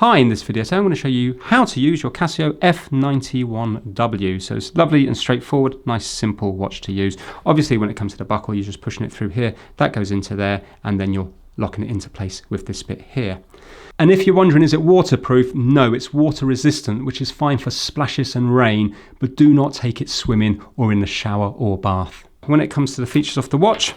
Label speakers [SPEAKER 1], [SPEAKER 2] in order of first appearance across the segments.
[SPEAKER 1] Hi, in this video, so I'm going to show you how to use your Casio F91W. So it's lovely and straightforward, nice simple watch to use. Obviously when it comes to the buckle, you're just pushing it through here, that goes into there, and then you're locking it into place with this bit here. And if you're wondering, is it waterproof? No, it's water resistant, which is fine for splashes and rain, but do not take it swimming or in the shower or bath. When it comes to the features of the watch,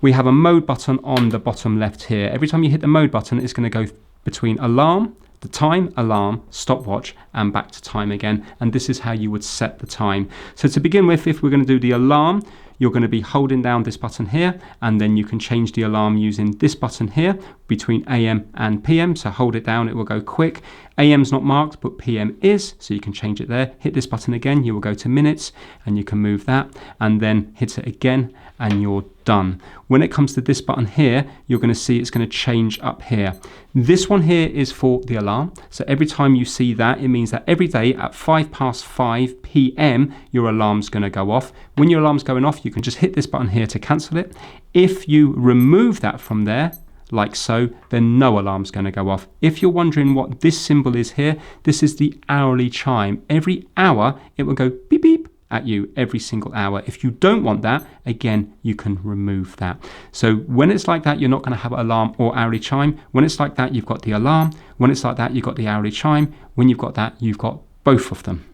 [SPEAKER 1] we have a mode button on the bottom left here. Every time you hit the mode button, it's going to go between alarm, the time, alarm, stopwatch, and back to time again. And this is how you would set the time. So to begin with, if we're going to do the alarm, you're going to be holding down this button here, and then you can change the alarm using this button here between AM and PM. So hold it down, it will go quick. AM's not marked, but PM is, so you can change it there. Hit this button again, you will go to minutes, and you can move that, and then hit it again, and you're done. When it comes to this button here, you're going to see it's going to change up here. This one here is for the alarm. So every time you see that, it means that every day at 5:05 PM, your alarm's going to go off. When your alarm's going off, you can just hit this button here to cancel it. If you remove that from there, like so, then no alarm's going to go off. If you're wondering what this symbol is here, this is the hourly chime. Every hour, it will go beep beep at you every single hour. If you don't want that, again, you can remove that. So when it's like that, you're not going to have alarm or hourly chime. When it's like that, you've got the alarm. When it's like that, you've got the hourly chime. When you've got that, you've got both of them.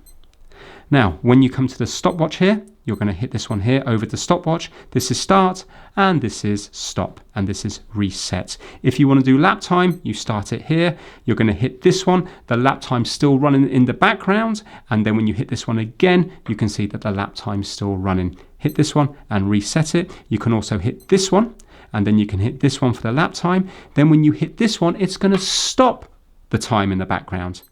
[SPEAKER 1] Now, when you come to the stopwatch here, you're going to hit this one here over the stopwatch. This is start, and this is stop, and this is reset. If you want to do lap time, you start it here. You're going to hit this one. The lap time's still running in the background, and then when you hit this one again, you can see that the lap time's still running. Hit this one and reset it. You can also hit this one, and then you can hit this one for the lap time. Then when you hit this one, it's going to stop the time in the background.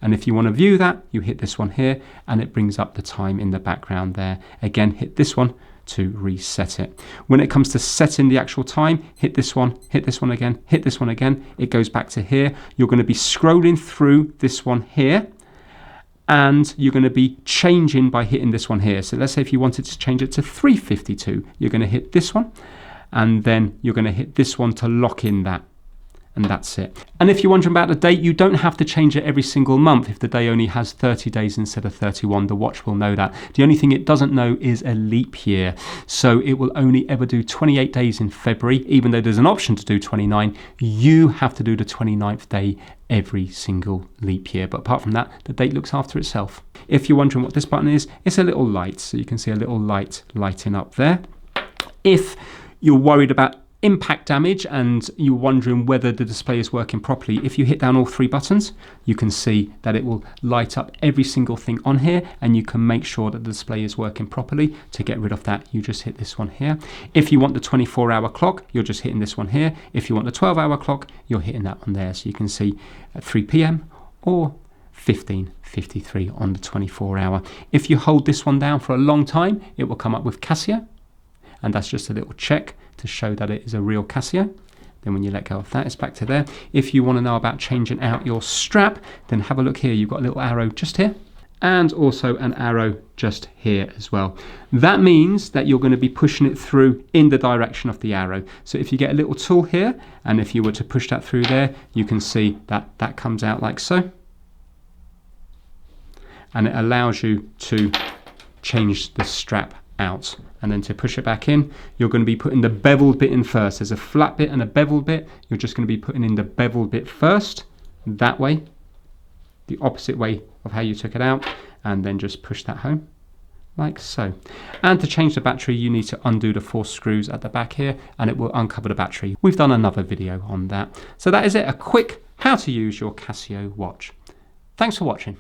[SPEAKER 1] And if you want to view that, you hit this one here, and it brings up the time in the background there. Again, hit this one to reset it. When it comes to setting the actual time, hit this one again, hit this one again. It goes back to here. You're going to be scrolling through this one here, and you're going to be changing by hitting this one here. So let's say if you wanted to change it to 3:52, you're going to hit this one, and then you're going to hit this one to lock in that. And that's it. And if you're wondering about the date, you don't have to change it every single month. If the day only has 30 days instead of 31, the watch will know that. The only thing it doesn't know is a leap year. So it will only ever do 28 days in February, even though there's an option to do 29. You have to do the 29th day every single leap year. But apart from that, the date looks after itself. If you're wondering what this button is, it's a little light. So you can see a little light lighting up there. If you're worried about impact damage and you're wondering whether the display is working properly, if you hit down all three buttons, you can see that it will light up every single thing on here, and you can make sure that the display is working properly. To get rid of that, you just hit this one here. If you want the 24-hour clock, you're just hitting this one here. If you want the 12-hour clock, you're hitting that one there. So you can see at 3 PM or 15:53 on the 24-hour. If you hold this one down for a long time, it will come up with Casio, and that's just a little check to show that it is a real Casio. Then when you let go of that, it's back to there. If you want to know about changing out your strap, then have a look here. You've got a little arrow just here, and also an arrow just here as well. That means that you're going to be pushing it through in the direction of the arrow. So if you get a little tool here, and if you were to push that through there, you can see that that comes out like so. And it allows you to change the strap out. And then to push it back in, you're going to be putting the beveled bit in first. There's a flat bit and a beveled bit. You're just going to be putting in the beveled bit first, that way, the opposite way of how you took it out, and then just push that home, like so. And to change the battery, you need to undo the 4 screws at the back here, and it will uncover the battery. We've done another video on that. So that is it, a quick how to use your Casio watch. Thanks for watching.